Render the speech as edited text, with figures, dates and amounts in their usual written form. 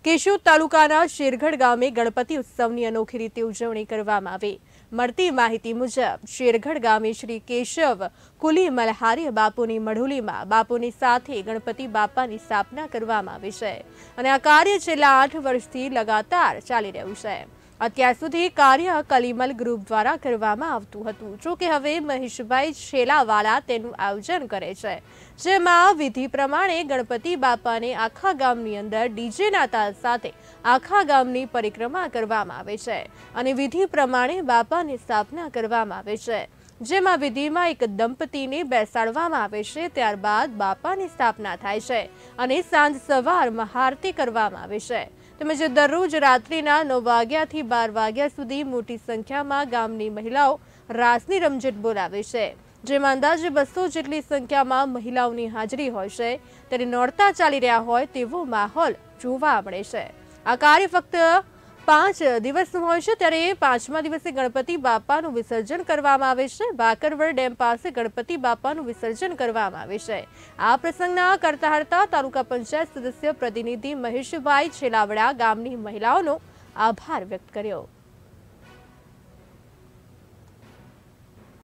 કેશોદ તાલુકાના શેરગઢ ગામે ગણપતિ ઉત્સવની અનોખી રીતે ઉજવણી કરવામાં આવી। મળતી માહિતી મુજબ શેરગઢ ગામે શ્રી કેશવ કુલી મલ્હારી બાપુની મઢુલીમાં બાપુની સાથે ગણપતિ બાપાની સ્થાપના કરવામાં આવી છે અને આ કાર્ય છેલ્લા 8 વર્ષથી લગાતાર ચાલી રહ્યું છે। અત્યાર સુધી કાર્ય કલીમલ ગ્રુપ દ્વારા કરવામાં આવતું હતું, જો કે હવે મહેશભાઈ છેલાવાલા તેનું આયોજન કરે છે, જેમાં વિધિ પ્રમાણે ગણપતિ બાપાને આખા ગામની અંદર ડીજેના તાલ સાથે આખા ગામની પરિક્રમા કરવામાં આવે છે અને વિધિ પ્રમાણે બાપાની સ્થાપના કરવામાં આવે છે, જેમાં વિધિમાં એક દંપતીને બેસાડવામાં આવે છે, ત્યારબાદ બાપાની સ્થાપના થાય છે અને સાંજ સવાર મહાઆરતી કરવામાં આવે છે। તેમજ દરરોજ રાત્રિના 9 વાગ્યાથી 12 વાગ્યા સુધી મોટી સંખ્યામાં ગામની મહિલાઓ રાસની રમઝટ બોલાવે છે, જેમાં અંદાજે 200 જેટલી સંખ્યામાં મહિલાઓની હાજરી હોય છે, ત્યારે નોરતા ચાલી રહ્યા હોય તેવો માહોલ જોવા મળે છે। આ કાર્ય ફક્ત 5 દિવસનું હોય છે, ત્યારે 5મા દિવસે ગણપતિ બાપાનું વિસર્જન કરવામાં આવે છે। બાકરવડ ડેમ પાસે ગણપતિ બાપાનું વિસર્જન કરવામાં આવે છે। આ પ્રસંગના કરતા હરતા તાલુકા પંચાયત સદસ્ય પ્રતિનિધિ મહેશભાઈ છેલાવડા ગામની મહિલાઓનો આભાર વ્યક્ત કર્યો।